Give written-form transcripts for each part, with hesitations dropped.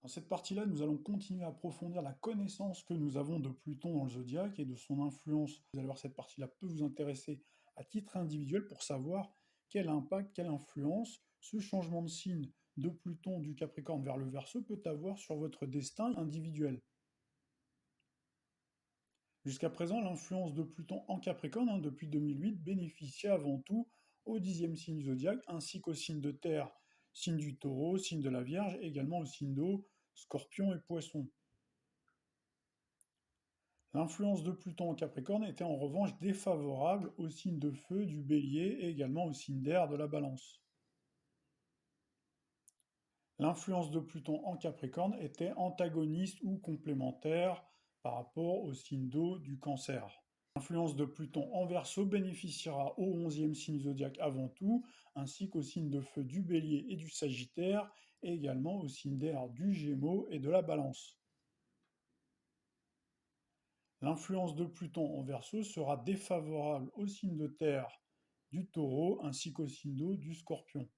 Dans cette partie-là, nous allons continuer à approfondir la connaissance que nous avons de Pluton dans le zodiaque et de son influence. Vous allez voir, cette partie-là peut vous intéresser à titre individuel pour savoir quel impact, quelle influence ce changement de signe de Pluton du Capricorne vers le Verseau peut avoir sur votre destin individuel. Jusqu'à présent, l'influence de Pluton en Capricorne, depuis 2008, bénéficiait avant tout au 10e signe du zodiaque, ainsi qu'au signe de terre, signe du Taureau, signe de la Vierge, et également au signe d'eau, Scorpion et Poisson. L'influence de Pluton en Capricorne était en revanche défavorable au signe de feu du Bélier et également au signe d'air de la Balance. L'influence de Pluton en Capricorne était antagoniste ou complémentaire par rapport au signe d'eau du Cancer. L'influence de Pluton en Verseau bénéficiera au 11e signe zodiaque avant tout, ainsi qu'au signe de feu du Bélier et du Sagittaire, et également au signe d'air du Gémeaux et de la Balance. L'influence de Pluton en Verseau sera défavorable au signe de terre du Taureau ainsi qu'au signe d'eau du Scorpion.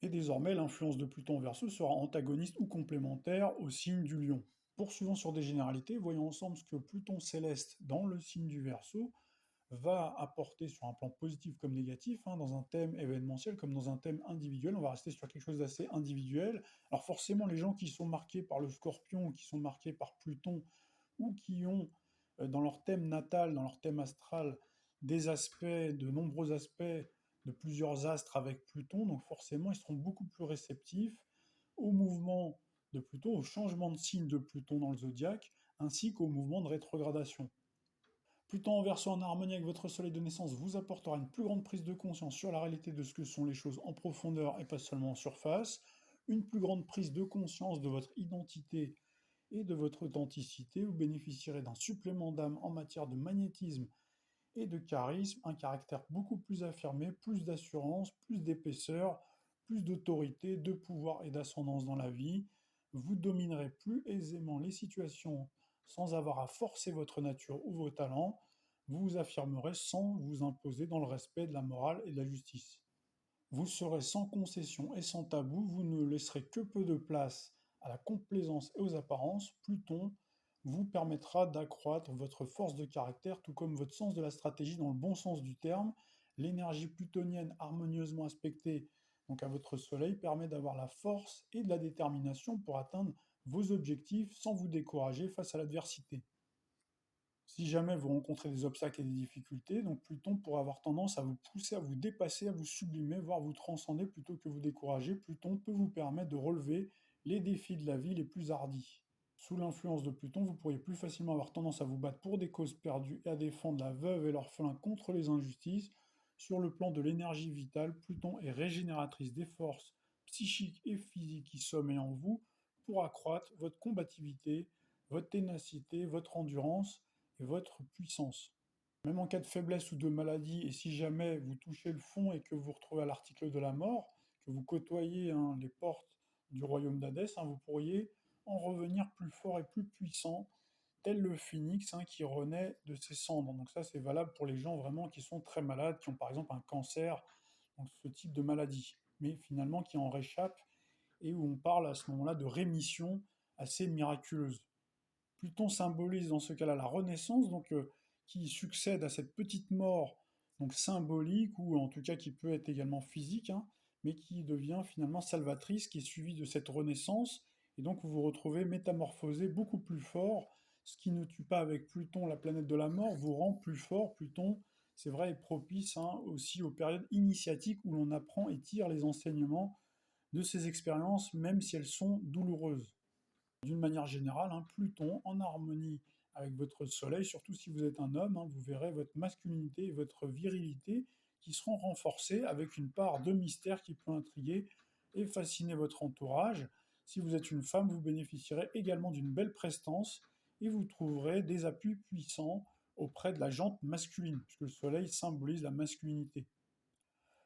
Et désormais, l'influence de Pluton en Verseau sera antagoniste ou complémentaire au signe du Lion. Poursuivons sur des généralités, voyons ensemble ce que Pluton céleste dans le signe du Verseau va apporter sur un plan positif comme négatif, dans un thème événementiel comme dans un thème individuel. On va rester sur quelque chose d'assez individuel. Alors forcément, les gens qui sont marqués par le Scorpion, qui sont marqués par Pluton, ou qui ont dans leur thème natal, dans leur thème astral, des aspects, de nombreux aspects de plusieurs astres avec Pluton, donc forcément ils seront beaucoup plus réceptifs au mouvement de Pluton, au changement de signe de Pluton dans le zodiaque, ainsi qu'au mouvement de rétrogradation. Pluton en Verseau en harmonie avec votre soleil de naissance vous apportera une plus grande prise de conscience sur la réalité de ce que sont les choses en profondeur et pas seulement en surface, une plus grande prise de conscience de votre identité et de votre authenticité, vous bénéficierez d'un supplément d'âme en matière de magnétisme et de charisme, un caractère beaucoup plus affirmé, plus d'assurance, plus d'épaisseur, plus d'autorité, de pouvoir et d'ascendance dans la vie. Vous dominerez plus aisément les situations sans avoir à forcer votre nature ou vos talents. Vous vous affirmerez sans vous imposer dans le respect de la morale et de la justice. Vous serez sans concession et sans tabou, vous ne laisserez que peu de place à la complaisance et aux apparences. Pluton vous permettra d'accroître votre force de caractère, tout comme votre sens de la stratégie dans le bon sens du terme. L'énergie plutonienne harmonieusement aspectée donc à votre soleil permet d'avoir la force et de la détermination pour atteindre vos objectifs sans vous décourager face à l'adversité. Si jamais vous rencontrez des obstacles et des difficultés, donc Pluton pourrait avoir tendance à vous pousser, à vous dépasser, à vous sublimer, voire vous transcender plutôt que vous décourager. Pluton peut vous permettre de relever les défis de la vie les plus hardis. Sous l'influence de Pluton, vous pourriez plus facilement avoir tendance à vous battre pour des causes perdues et à défendre la veuve et l'orphelin contre les injustices. Sur le plan de l'énergie vitale, Pluton est régénératrice des forces psychiques et physiques qui sommeillent en vous pour accroître votre combativité, votre ténacité, votre endurance et votre puissance. Même en cas de faiblesse ou de maladie, et si jamais vous touchez le fond et que vous vous retrouvez à l'article de la mort, que vous côtoyez les portes du royaume d'Hadès, vous pourriez en revenir plus fort et plus puissant, tel le phénix qui renaît de ses cendres. Donc ça, c'est valable pour les gens vraiment qui sont très malades, qui ont par exemple un cancer, donc ce type de maladie, mais finalement qui en réchappent et où on parle à ce moment-là de rémission assez miraculeuse. Pluton symbolise dans ce cas-là la Renaissance, donc qui succède à cette petite mort, donc symbolique ou en tout cas qui peut être également physique, mais qui devient finalement salvatrice, qui est suivie de cette Renaissance, et donc vous vous retrouvez métamorphosé beaucoup plus fort. Ce qui ne tue pas avec Pluton, la planète de la mort, vous rend plus fort. Pluton, c'est vrai, est propice aussi aux périodes initiatiques où l'on apprend et tire les enseignements de ces expériences, même si elles sont douloureuses. D'une manière générale, Pluton en harmonie avec votre soleil, surtout si vous êtes un homme, vous verrez votre masculinité et votre virilité qui seront renforcées avec une part de mystère qui peut intriguer et fasciner votre entourage. Si vous êtes une femme, vous bénéficierez également d'une belle prestance et vous trouverez des appuis puissants auprès de la jante masculine, puisque le soleil symbolise la masculinité.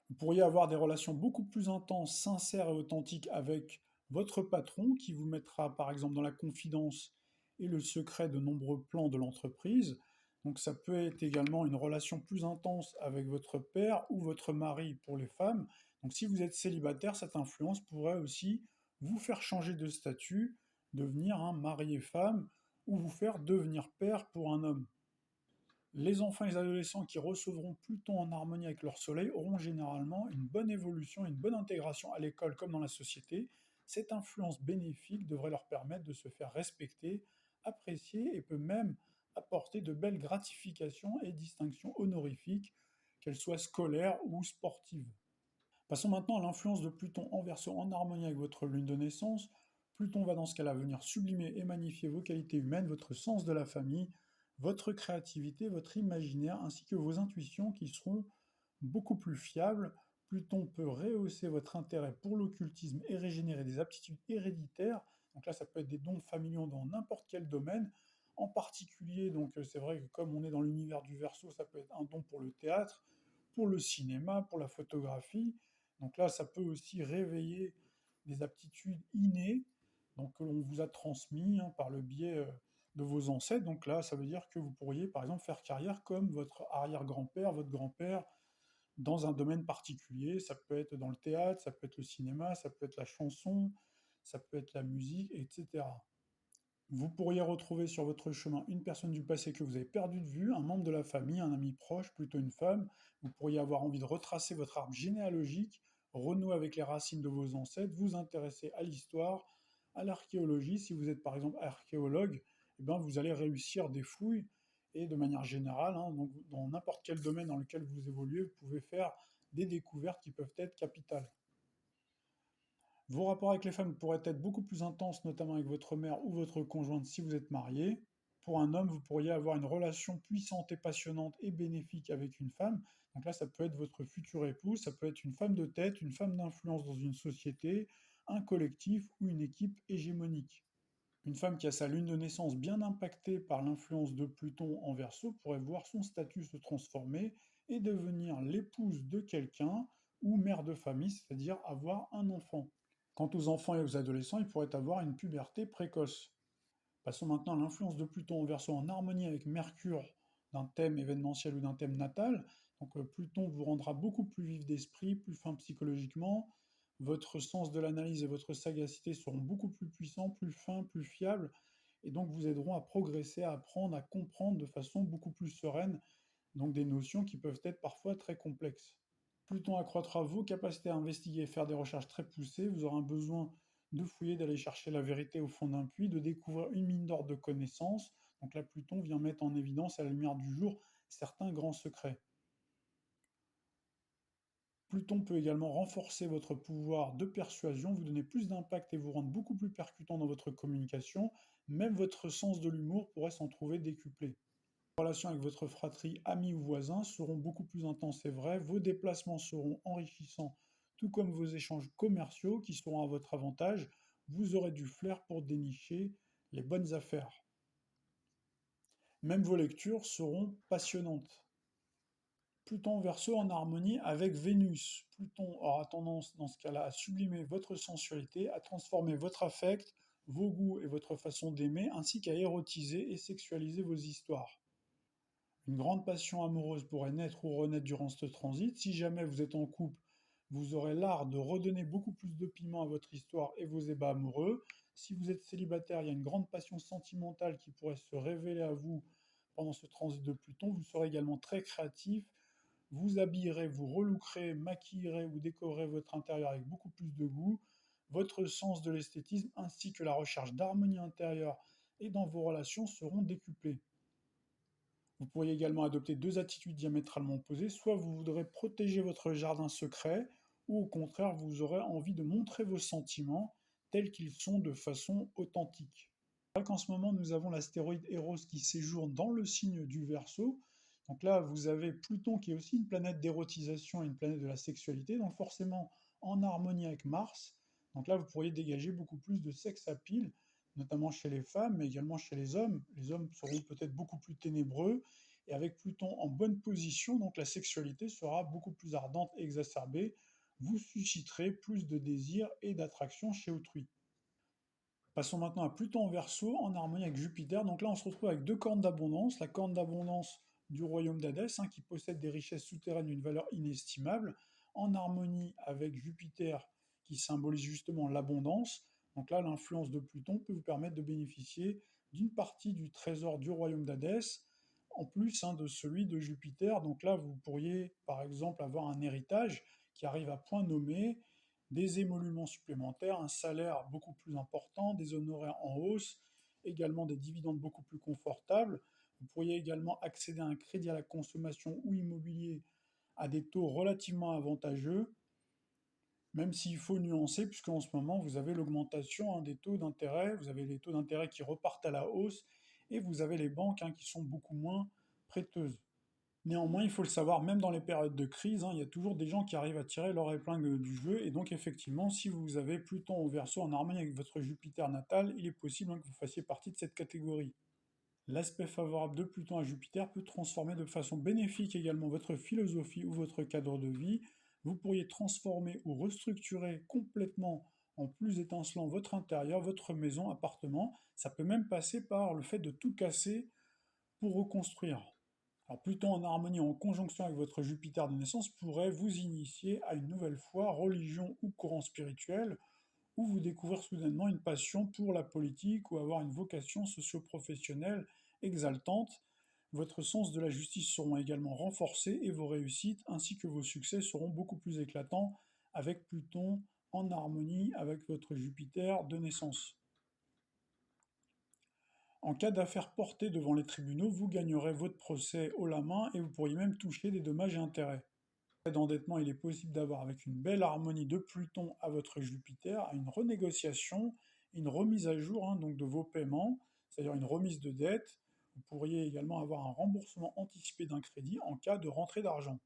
Vous pourriez avoir des relations beaucoup plus intenses, sincères et authentiques avec votre patron qui vous mettra par exemple dans la confidence et le secret de nombreux plans de l'entreprise. Donc ça peut être également une relation plus intense avec votre père ou votre mari pour les femmes. Donc si vous êtes célibataire, cette influence pourrait aussi vous faire changer de statut, devenir un marié-femme, ou vous faire devenir père pour un homme. Les enfants et les adolescents qui recevront Pluton en harmonie avec leur soleil auront généralement une bonne évolution, une bonne intégration à l'école comme dans la société. Cette influence bénéfique devrait leur permettre de se faire respecter, apprécier et peut même apporter de belles gratifications et distinctions honorifiques, qu'elles soient scolaires ou sportives. Passons maintenant à l'influence de Pluton en Verseau en harmonie avec votre lune de naissance. Pluton va dans ce cas-là venir sublimer et magnifier vos qualités humaines, votre sens de la famille, votre créativité, votre imaginaire, ainsi que vos intuitions qui seront beaucoup plus fiables. Pluton peut rehausser votre intérêt pour l'occultisme et régénérer des aptitudes héréditaires. Donc là, ça peut être des dons familiaux dans n'importe quel domaine. En particulier, donc c'est vrai que comme on est dans l'univers du Verseau, ça peut être un don pour le théâtre, pour le cinéma, pour la photographie. Donc là, ça peut aussi réveiller des aptitudes innées donc, que l'on vous a transmises par le biais de vos ancêtres. Donc là, ça veut dire que vous pourriez, par exemple, faire carrière comme votre arrière-grand-père, votre grand-père, dans un domaine particulier. Ça peut être dans le théâtre, ça peut être le cinéma, ça peut être la chanson, ça peut être la musique, etc. Vous pourriez retrouver sur votre chemin une personne du passé que vous avez perdu de vue, un membre de la famille, un ami proche, plutôt une femme. Vous pourriez avoir envie de retracer votre arbre généalogique, renouer avec les racines de vos ancêtres, vous intéresser à l'histoire, à l'archéologie. Si vous êtes par exemple archéologue, eh ben, vous allez réussir des fouilles et de manière générale, hein, donc dans n'importe quel domaine dans lequel vous évoluez, vous pouvez faire des découvertes qui peuvent être capitales. Vos rapports avec les femmes pourraient être beaucoup plus intenses, notamment avec votre mère ou votre conjointe si vous êtes marié. Pour un homme, vous pourriez avoir une relation puissante et passionnante et bénéfique avec une femme. Donc là, ça peut être votre future épouse, ça peut être une femme de tête, une femme d'influence dans une société, un collectif ou une équipe hégémonique. Une femme qui a sa lune de naissance bien impactée par l'influence de Pluton en Verseau pourrait voir son statut se transformer et devenir l'épouse de quelqu'un ou mère de famille, c'est-à-dire avoir un enfant. Quant aux enfants et aux adolescents, ils pourraient avoir une puberté précoce. Passons maintenant à l'influence de Pluton en Verseau en harmonie avec Mercure d'un thème événementiel ou d'un thème natal. Donc Pluton vous rendra beaucoup plus vif d'esprit, plus fin psychologiquement. Votre sens de l'analyse et votre sagacité seront beaucoup plus puissants, plus fins, plus fiables, et donc vous aideront à progresser, à apprendre, à comprendre de façon beaucoup plus sereine, donc des notions qui peuvent être parfois très complexes. Pluton accroîtra vos capacités à investiguer et faire des recherches très poussées. Vous aurez un besoin de fouiller, d'aller chercher la vérité au fond d'un puits, de découvrir une mine d'or de connaissances. Donc là, Pluton vient mettre en évidence à la lumière du jour certains grands secrets. Pluton peut également renforcer votre pouvoir de persuasion, vous donner plus d'impact et vous rendre beaucoup plus percutant dans votre communication. Même votre sens de l'humour pourrait s'en trouver décuplé. Les relations avec votre fratrie, amis ou voisins seront beaucoup plus intenses et vraies, vos déplacements seront enrichissants, tout comme vos échanges commerciaux qui seront à votre avantage, vous aurez du flair pour dénicher les bonnes affaires. Même vos lectures seront passionnantes. Pluton Verseau en harmonie avec Vénus. Pluton aura tendance dans ce cas-là à sublimer votre sensualité, à transformer votre affect, vos goûts et votre façon d'aimer, ainsi qu'à érotiser et sexualiser vos histoires. Une grande passion amoureuse pourrait naître ou renaître durant ce transit. Si jamais vous êtes en couple, vous aurez l'art de redonner beaucoup plus de piment à votre histoire et vos ébats amoureux. Si vous êtes célibataire, il y a une grande passion sentimentale qui pourrait se révéler à vous pendant ce transit de Pluton. Vous serez également très créatif. Vous habillerez, vous relookerez, maquillerez ou décorerez votre intérieur avec beaucoup plus de goût. Votre sens de l'esthétisme ainsi que la recherche d'harmonie intérieure et dans vos relations seront décuplés. Vous pourriez également adopter deux attitudes diamétralement opposées, soit vous voudrez protéger votre jardin secret, ou au contraire vous aurez envie de montrer vos sentiments tels qu'ils sont de façon authentique. C'est vrai qu'en ce moment nous avons l'astéroïde Eros qui séjourne dans le signe du Verseau, donc là vous avez Pluton qui est aussi une planète d'érotisation et une planète de la sexualité, donc forcément en harmonie avec Mars, donc là vous pourriez dégager beaucoup plus de sex appeal, notamment chez les femmes, mais également chez les hommes. Les hommes seront peut-être beaucoup plus ténébreux, et avec Pluton en bonne position, donc la sexualité sera beaucoup plus ardente et exacerbée. Vous susciterez plus de désir et d'attraction chez autrui. Passons maintenant à Pluton en Verseau, en harmonie avec Jupiter. Donc là, on se retrouve avec deux cornes d'abondance. La corne d'abondance du royaume d'Hadès, qui possède des richesses souterraines d'une valeur inestimable, en harmonie avec Jupiter, qui symbolise justement l'abondance. Donc là, l'influence de Pluton peut vous permettre de bénéficier d'une partie du trésor du royaume d'Hadès, en plus de celui de Jupiter. Donc là, vous pourriez par exemple avoir un héritage qui arrive à point nommé, des émoluments supplémentaires, un salaire beaucoup plus important, des honoraires en hausse, également des dividendes beaucoup plus confortables. Vous pourriez également accéder à un crédit à la consommation ou immobilier à des taux relativement avantageux, même s'il faut nuancer, puisqu'en ce moment, vous avez l'augmentation des taux d'intérêt, vous avez les taux d'intérêt qui repartent à la hausse, et vous avez les banques qui sont beaucoup moins prêteuses. Néanmoins, il faut le savoir, même dans les périodes de crise, il y a toujours des gens qui arrivent à tirer leur épingle du jeu, et donc effectivement, si vous avez Pluton au Verseau en harmonie avec votre Jupiter natal, il est possible que vous fassiez partie de cette catégorie. L'aspect favorable de Pluton à Jupiter peut transformer de façon bénéfique également votre philosophie ou votre cadre de vie. Vous pourriez transformer ou restructurer complètement en plus étincelant votre intérieur, votre maison, appartement. Ça peut même passer par le fait de tout casser pour reconstruire. Alors Pluton en harmonie en conjonction avec votre Jupiter de naissance pourrait vous initier à une nouvelle foi, religion ou courant spirituel, ou vous découvrir soudainement une passion pour la politique ou avoir une vocation socio-professionnelle exaltante. Votre sens de la justice seront également renforcés et vos réussites ainsi que vos succès seront beaucoup plus éclatants avec Pluton en harmonie avec votre Jupiter de naissance. En cas d'affaire portée devant les tribunaux, vous gagnerez votre procès haut la main et vous pourriez même toucher des dommages et intérêts. D'endettement, il est possible d'avoir avec une belle harmonie de Pluton à votre Jupiter une renégociation, une remise à jour donc de vos paiements, c'est-à-dire une remise de dette. Vous pourriez également avoir un remboursement anticipé d'un crédit en cas de rentrée d'argent.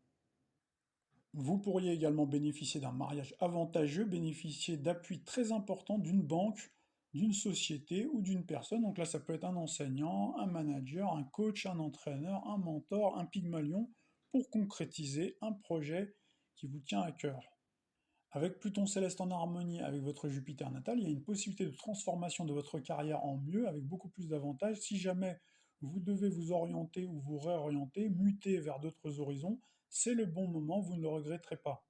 Vous pourriez également bénéficier d'un mariage avantageux, bénéficier d'appuis très importants d'une banque, d'une société ou d'une personne. Donc là, ça peut être un enseignant, un manager, un coach, un entraîneur, un mentor, un pygmalion, pour concrétiser un projet qui vous tient à cœur. Avec Pluton céleste en harmonie avec votre Jupiter natal, il y a une possibilité de transformation de votre carrière en mieux, avec beaucoup plus d'avantages. Si jamais vous devez vous orienter ou vous réorienter, muter vers d'autres horizons, c'est le bon moment, vous ne le regretterez pas.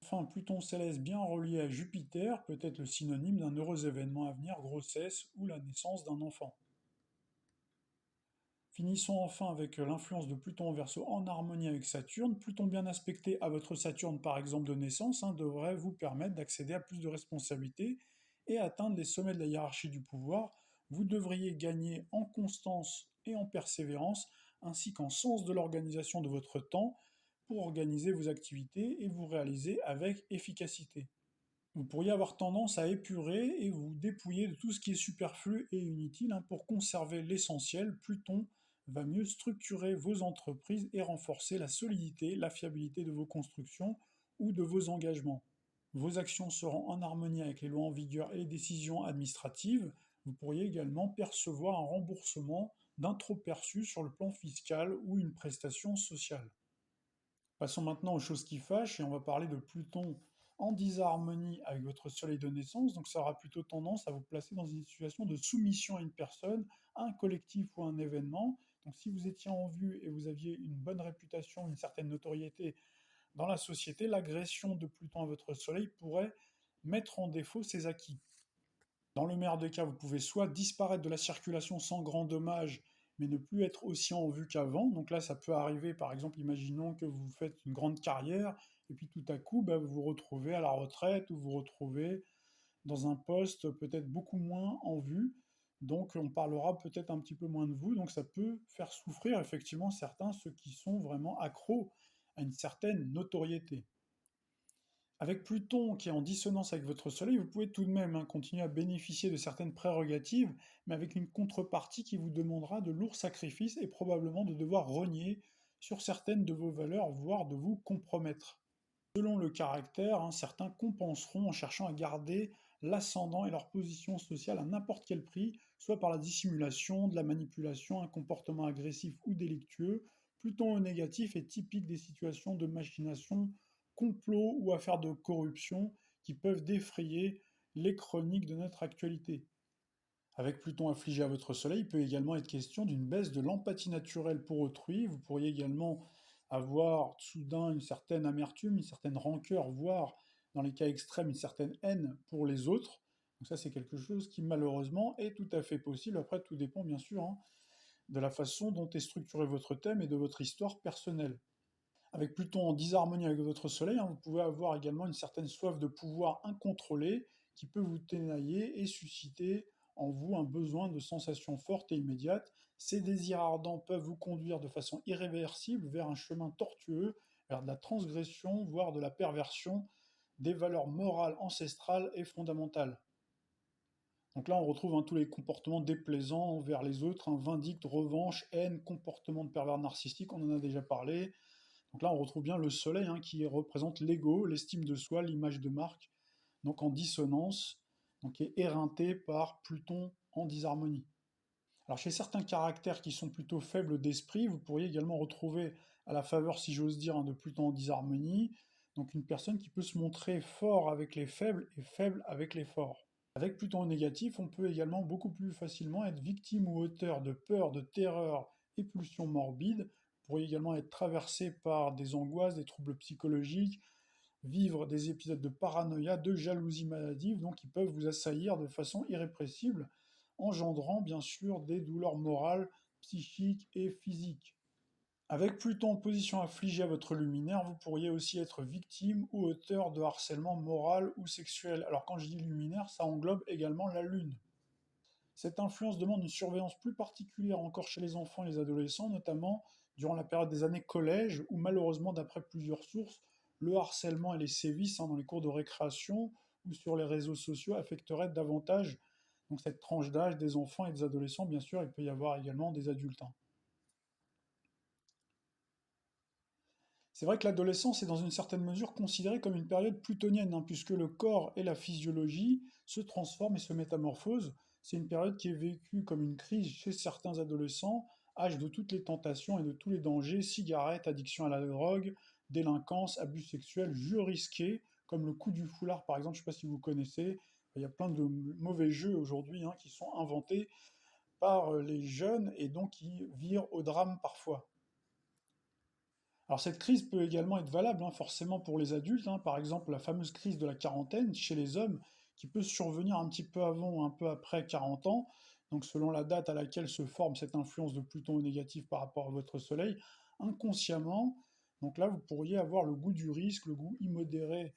Enfin, Pluton céleste bien relié à Jupiter peut être le synonyme d'un heureux événement à venir, grossesse ou la naissance d'un enfant. Finissons enfin avec l'influence de Pluton en Verseau en harmonie avec Saturne. Pluton bien aspecté à votre Saturne par exemple de naissance devrait vous permettre d'accéder à plus de responsabilités et atteindre les sommets de la hiérarchie du pouvoir. Vous devriez gagner en constance et en persévérance ainsi qu'en sens de l'organisation de votre temps pour organiser vos activités et vous réaliser avec efficacité. Vous pourriez avoir tendance à épurer et vous dépouiller de tout ce qui est superflu et inutile pour conserver l'essentiel. Pluton va mieux structurer vos entreprises et renforcer la solidité, la fiabilité de vos constructions ou de vos engagements. Vos actions seront en harmonie avec les lois en vigueur et les décisions administratives. Vous pourriez également percevoir un remboursement d'un trop perçu sur le plan fiscal ou une prestation sociale. Passons maintenant aux choses qui fâchent et on va parler de Pluton en disharmonie avec votre soleil de naissance. Donc ça aura plutôt tendance à vous placer dans une situation de soumission à une personne, à un collectif ou à un événement. Donc si vous étiez en vue et vous aviez une bonne réputation, une certaine notoriété dans la société, l'agression de Pluton à votre soleil pourrait mettre en défaut ses acquis. Dans le meilleur des cas, vous pouvez soit disparaître de la circulation sans grand dommage, mais ne plus être aussi en vue qu'avant. Donc là, ça peut arriver, par exemple, imaginons que vous faites une grande carrière, et puis tout à coup, vous vous retrouvez à la retraite, ou vous vous retrouvez dans un poste peut-être beaucoup moins en vue. Donc on parlera peut-être un petit peu moins de vous. Donc ça peut faire souffrir effectivement certains, ceux qui sont vraiment accros à une certaine notoriété. Avec Pluton qui est en dissonance avec votre Soleil, vous pouvez tout de même continuer à bénéficier de certaines prérogatives, mais avec une contrepartie qui vous demandera de lourds sacrifices et probablement de devoir renier sur certaines de vos valeurs, voire de vous compromettre. Selon le caractère, certains compenseront en cherchant à garder l'ascendant et leur position sociale à n'importe quel prix, soit par la dissimulation, de la manipulation, un comportement agressif ou délictueux. Pluton au négatif est typique des situations de machination, complot ou affaires de corruption qui peuvent défrayer les chroniques de notre actualité. Avec Pluton affligé à votre soleil, il peut également être question d'une baisse de l'empathie naturelle pour autrui. Vous pourriez également avoir soudain une certaine amertume, une certaine rancœur, voire dans les cas extrêmes une certaine haine pour les autres. Donc ça, c'est quelque chose qui malheureusement est tout à fait possible. Après, tout dépend bien sûr hein, de la façon dont est structuré votre thème et de votre histoire personnelle. Avec Pluton en disharmonie avec votre Soleil, hein, vous pouvez avoir également une certaine soif de pouvoir incontrôlée qui peut vous ténailler et susciter en vous un besoin de sensations fortes et immédiates. Ces désirs ardents peuvent vous conduire de façon irréversible vers un chemin tortueux, vers de la transgression, voire de la perversion des valeurs morales ancestrales et fondamentales. Donc là, on retrouve hein, tous les comportements déplaisants envers les autres, hein, vindicte, revanche, haine, comportement de pervers narcissique, on en a déjà parlé. Donc là, on retrouve bien le soleil hein, qui représente l'ego, l'estime de soi, l'image de marque, donc en dissonance, donc qui est éreinté par Pluton en disharmonie. Alors chez certains caractères qui sont plutôt faibles d'esprit, vous pourriez également retrouver à la faveur, si j'ose dire, hein, de Pluton en disharmonie, donc une personne qui peut se montrer fort avec les faibles et faible avec les forts. Avec Pluton en négatif, on peut également beaucoup plus facilement être victime ou auteur de peur, de terreur et pulsions morbides. Vous pourriez également être traversé par des angoisses, des troubles psychologiques, vivre des épisodes de paranoïa, de jalousie maladive, donc qui peuvent vous assaillir de façon irrépressible, engendrant bien sûr des douleurs morales, psychiques et physiques. Avec Pluton en position affligée à votre luminaire, vous pourriez aussi être victime ou auteur de harcèlement moral ou sexuel. Alors quand je dis luminaire, ça englobe également la Lune. Cette influence demande une surveillance plus particulière encore chez les enfants et les adolescents, notamment durant la période des années collège, où malheureusement, d'après plusieurs sources, le harcèlement et les sévices hein, dans les cours de récréation ou sur les réseaux sociaux affecteraient davantage donc, cette tranche d'âge des enfants et des adolescents. Bien sûr, il peut y avoir également des adultes. Hein. C'est vrai que l'adolescence est dans une certaine mesure considérée comme une période plutonienne, hein, puisque le corps et la physiologie se transforment et se métamorphosent. C'est une période qui est vécue comme une crise chez certains adolescents, âge de toutes les tentations et de tous les dangers, cigarettes, addiction à la drogue, délinquance, abus sexuels, jeux risqués, comme le coup du foulard par exemple, je ne sais pas si vous connaissez. Il y a plein de mauvais jeux aujourd'hui hein, qui sont inventés par les jeunes et donc qui virent au drame parfois. Alors cette crise peut également être valable forcément pour les adultes, hein. Par exemple la fameuse crise de la quarantaine chez les hommes qui peut survenir un petit peu avant ou un peu après 40 ans, donc selon la date à laquelle se forme cette influence de Pluton au négatif par rapport à votre Soleil, inconsciemment, donc là vous pourriez avoir le goût du risque, le goût immodéré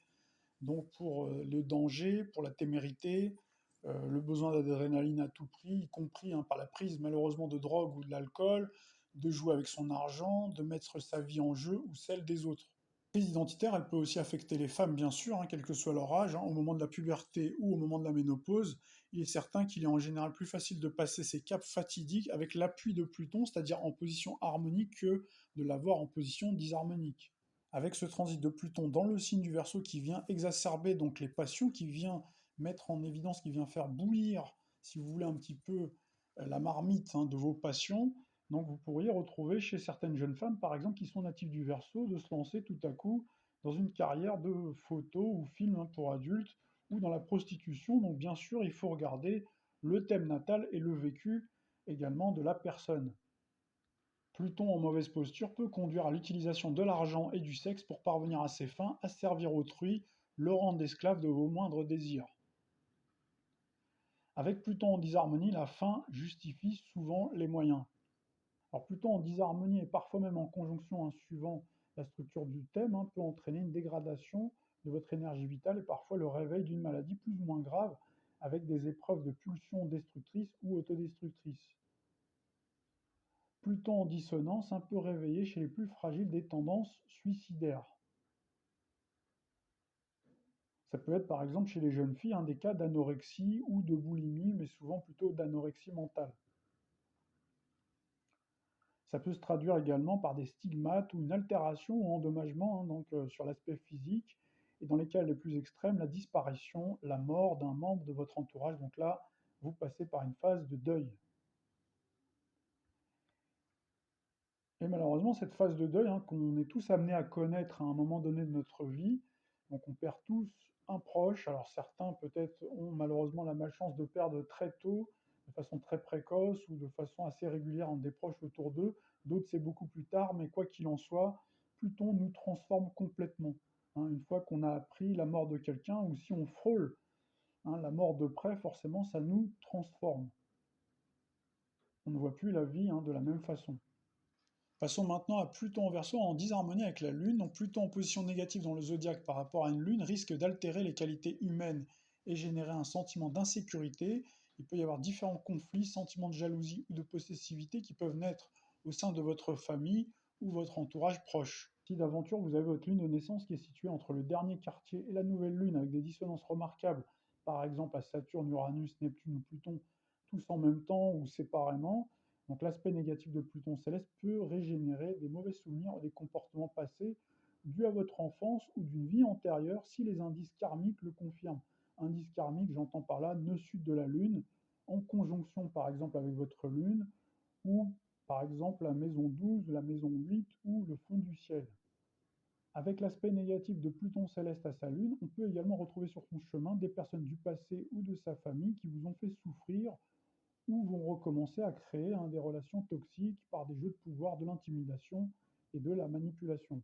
donc pour le danger, pour la témérité, le besoin d'adrénaline à tout prix, y compris hein, par la prise malheureusement de drogue ou de l'alcool, de jouer avec son argent, de mettre sa vie en jeu ou celle des autres. La crise identitaire, elle peut aussi affecter les femmes, bien sûr, hein, quel que soit leur âge, hein, au moment de la puberté ou au moment de la ménopause. Il est certain qu'il est en général plus facile de passer ces caps fatidiques avec l'appui de Pluton, c'est-à-dire en position harmonique, que de l'avoir en position disharmonique. Avec ce transit de Pluton dans le signe du Verseau qui vient exacerber donc les passions, qui vient mettre en évidence, qui vient faire bouillir, si vous voulez, un petit peu la marmite hein, de vos passions. Donc vous pourriez retrouver chez certaines jeunes femmes, par exemple, qui sont natives du Verseau, de se lancer tout à coup dans une carrière de photo ou film hein, pour adultes, ou dans la prostitution. Donc bien sûr, il faut regarder le thème natal et le vécu également de la personne. Pluton en mauvaise posture peut conduire à l'utilisation de l'argent et du sexe pour parvenir à ses fins, asservir autrui, le rendre esclave de vos moindres désirs. Avec Pluton en disharmonie, la fin justifie souvent les moyens. Alors Pluton en disharmonie et parfois même en conjonction suivant la structure du thème peut entraîner une dégradation de votre énergie vitale et parfois le réveil d'une maladie plus ou moins grave avec des épreuves de pulsions destructrices ou autodestructrices. Pluton en dissonance peut réveiller chez les plus fragiles des tendances suicidaires. Ça peut être par exemple chez les jeunes filles des cas d'anorexie ou de boulimie, mais souvent plutôt d'anorexie mentale. Ça peut se traduire également par des stigmates ou une altération ou endommagement sur l'aspect physique, et dans les cas les plus extrêmes, la disparition, la mort d'un membre de votre entourage. Donc là, vous passez par une phase de deuil. Et malheureusement, cette phase de deuil qu'on est tous amenés à connaître à un moment donné de notre vie, donc on perd tous un proche. Alors certains peut-être ont malheureusement la malchance de perdre très tôt, de façon très précoce ou de façon assez régulière en des proches autour d'eux. D'autres c'est beaucoup plus tard, mais quoi qu'il en soit, Pluton nous transforme complètement. Une fois qu'on a appris la mort de quelqu'un ou si on frôle Hein, la mort de près, forcément, ça nous transforme. On ne voit plus la vie de la même façon. Passons maintenant à Pluton en Verseau en disharmonie avec la Lune. Donc Pluton en position négative dans le zodiaque par rapport à une Lune risque d'altérer les qualités humaines et générer un sentiment d'insécurité. Il peut y avoir différents conflits, sentiments de jalousie ou de possessivité qui peuvent naître au sein de votre famille ou votre entourage proche. Si d'aventure vous avez votre Lune de naissance qui est située entre le dernier quartier et la nouvelle Lune avec des dissonances remarquables, par exemple à Saturne, Uranus, Neptune ou Pluton, tous en même temps ou séparément, donc l'aspect négatif de Pluton céleste peut régénérer des mauvais souvenirs ou des comportements passés dus à votre enfance ou d'une vie antérieure si les indices karmiques le confirment. Indices karmiques, j'entends par là nœud sud de la Lune, en conjonction par exemple avec votre Lune, ou par exemple la maison 12, la maison 8 ou le fond du ciel. Avec l'aspect négatif de Pluton céleste à sa Lune, on peut également retrouver sur son chemin des personnes du passé ou de sa famille qui vous ont fait souffrir ou vont recommencer à créer des relations toxiques par des jeux de pouvoir, de l'intimidation et de la manipulation.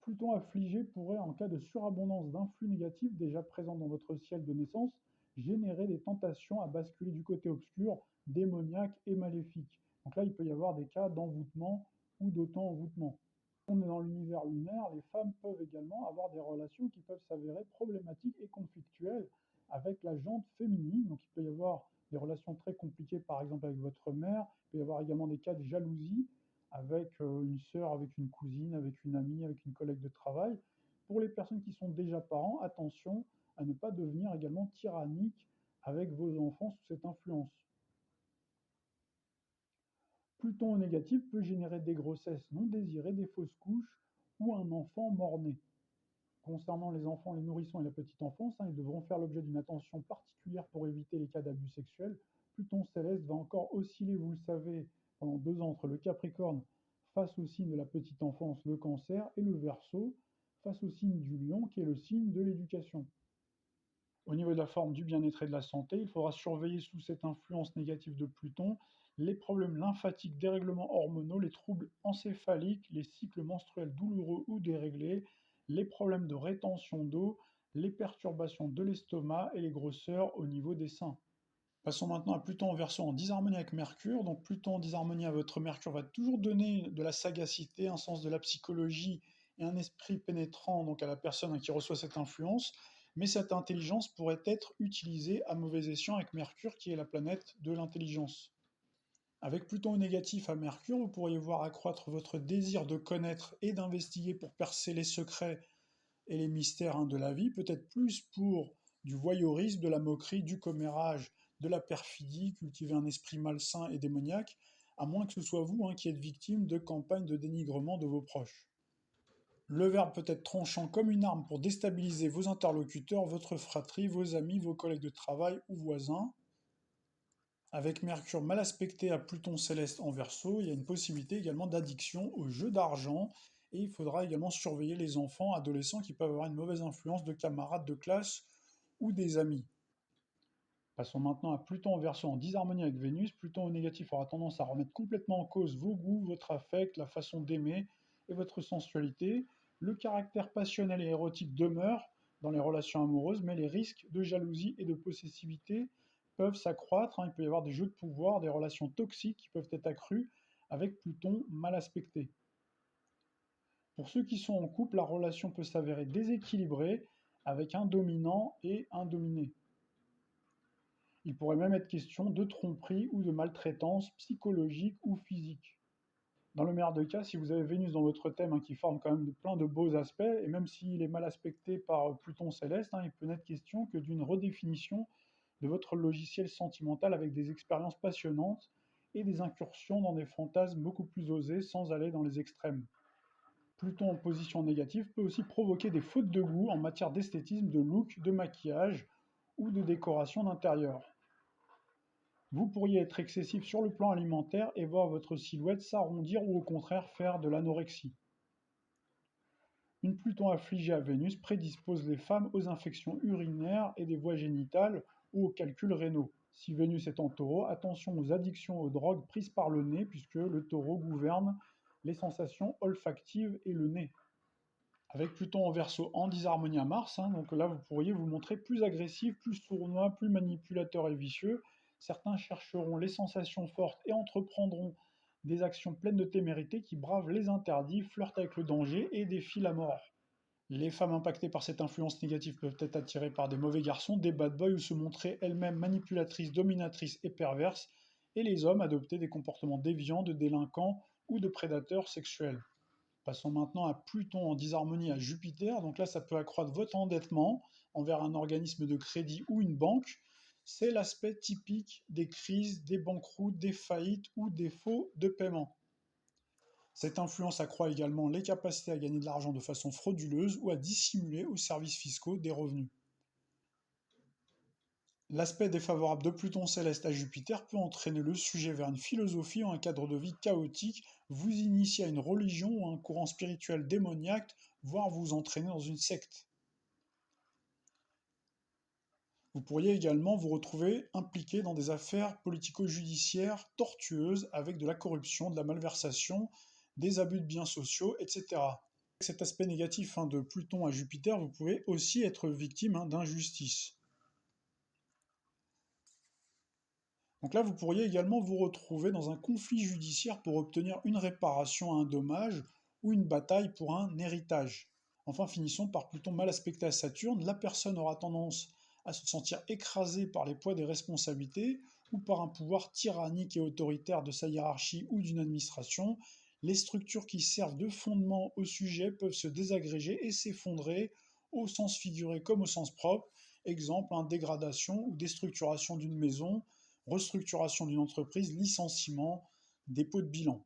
Pluton affligé pourrait, en cas de surabondance d'influx négatifs déjà présents dans votre ciel de naissance, générer des tentations à basculer du côté obscur, démoniaque et maléfique. Donc là, il peut y avoir des cas d'envoûtement ou d'auto-envoûtement. Quand on est dans l'univers lunaire, les femmes peuvent également avoir des relations qui peuvent s'avérer problématiques et conflictuelles avec la jante féminine. Donc il peut y avoir des relations très compliquées, par exemple avec votre mère. Il peut y avoir également des cas de jalousie avec une sœur, avec une cousine, avec une amie, avec une collègue de travail. Pour les personnes qui sont déjà parents, attention à ne pas devenir également tyrannique avec vos enfants sous cette influence. Pluton au négatif peut générer des grossesses non désirées, des fausses couches ou un enfant mort-né. Concernant les enfants, les nourrissons et la petite enfance, ils devront faire l'objet d'une attention particulière pour éviter les cas d'abus sexuels. Pluton céleste va encore osciller, vous le savez, pendant 2 ans entre le Capricorne face au signe de la petite enfance, le Cancer, et le Verseau face au signe du Lion, qui est le signe de l'éducation. Au niveau de la forme du bien-être et de la santé, il faudra surveiller sous cette influence négative de Pluton les problèmes lymphatiques, dérèglements hormonaux, les troubles encéphaliques, les cycles menstruels douloureux ou déréglés, les problèmes de rétention d'eau, les perturbations de l'estomac et les grosseurs au niveau des seins. Passons maintenant à Pluton en Verseau en disharmonie avec Mercure. Donc Pluton en disharmonie à votre Mercure va toujours donner de la sagacité, un sens de la psychologie et un esprit pénétrant donc à la personne qui reçoit cette influence. Mais cette intelligence pourrait être utilisée à mauvais escient avec Mercure qui est la planète de l'intelligence. Avec Pluton négatif à Mercure, vous pourriez voir accroître votre désir de connaître et d'investiguer pour percer les secrets et les mystères de la vie, peut-être plus pour du voyeurisme, de la moquerie, du commérage, de la perfidie, cultiver un esprit malsain et démoniaque, à moins que ce soit vous qui êtes victime de campagnes de dénigrement de vos proches. Le verbe peut être tranchant comme une arme pour déstabiliser vos interlocuteurs, votre fratrie, vos amis, vos collègues de travail ou voisins. Avec Mercure mal aspecté à Pluton céleste en Verseau, il y a une possibilité également d'addiction aux jeux d'argent et il faudra également surveiller les enfants, adolescents qui peuvent avoir une mauvaise influence de camarades de classe ou des amis. Passons maintenant à Pluton en Verseau en disharmonie avec Vénus. Pluton au négatif aura tendance à remettre complètement en cause vos goûts, votre affect, la façon d'aimer et votre sensualité. Le caractère passionnel et érotique demeure dans les relations amoureuses, mais les risques de jalousie et de possessivité peuvent s'accroître. Il peut y avoir des jeux de pouvoir, des relations toxiques qui peuvent être accrues avec Pluton mal aspecté. Pour ceux qui sont en couple, la relation peut s'avérer déséquilibrée avec un dominant et un dominé. Il pourrait même être question de tromperie ou de maltraitance psychologique ou physique. Dans le meilleur des cas, si vous avez Vénus dans votre thème qui forme quand même plein de beaux aspects, et même s'il est mal aspecté par Pluton céleste, il peut n'être question que d'une redéfinition de votre logiciel sentimental avec des expériences passionnantes et des incursions dans des fantasmes beaucoup plus osés sans aller dans les extrêmes. Pluton en position négative peut aussi provoquer des fautes de goût en matière d'esthétisme, de look, de maquillage ou de décoration d'intérieur. Vous pourriez être excessif sur le plan alimentaire et voir votre silhouette s'arrondir ou au contraire faire de l'anorexie. Une Pluton affligée à Vénus prédispose les femmes aux infections urinaires et des voies génitales ou aux calculs rénaux. Si Vénus est en taureau, attention aux addictions aux drogues prises par le nez puisque le taureau gouverne les sensations olfactives et le nez. Avec Pluton en Verseau en disharmonie à Mars, hein, donc là vous pourriez vous montrer plus agressif, plus sournois, plus manipulateur et vicieux. Certains chercheront les sensations fortes et entreprendront des actions pleines de témérité qui bravent les interdits, flirtent avec le danger et défient la mort. Les femmes impactées par cette influence négative peuvent être attirées par des mauvais garçons, des bad boys ou se montrer elles-mêmes manipulatrices, dominatrices et perverses, et les hommes adopter des comportements déviants de délinquants ou de prédateurs sexuels. Passons maintenant à Pluton en disharmonie à Jupiter. Donc là, ça peut accroître votre endettement envers un organisme de crédit ou une banque. C'est l'aspect typique des crises, des banqueroutes, des faillites ou des faux de paiement. Cette influence accroît également les capacités à gagner de l'argent de façon frauduleuse ou à dissimuler aux services fiscaux des revenus. L'aspect défavorable de Pluton céleste à Jupiter peut entraîner le sujet vers une philosophie ou un cadre de vie chaotique, vous initier à une religion ou à un courant spirituel démoniaque, voire vous entraîner dans une secte. Vous pourriez également vous retrouver impliqué dans des affaires politico-judiciaires tortueuses avec de la corruption, de la malversation, des abus de biens sociaux, etc. Avec cet aspect négatif de Pluton à Jupiter, vous pouvez aussi être victime d'injustice. Donc là, vous pourriez également vous retrouver dans un conflit judiciaire pour obtenir une réparation à un dommage ou une bataille pour un héritage. Enfin, finissons par Pluton mal aspecté à Saturne. La personne aura tendance à se sentir écrasée par les poids des responsabilités ou par un pouvoir tyrannique et autoritaire de sa hiérarchie ou d'une administration. Les structures qui servent de fondement au sujet peuvent se désagréger et s'effondrer au sens figuré comme au sens propre. Exemple, dégradation ou déstructuration d'une maison, restructuration d'une entreprise, licenciement, dépôt de bilan.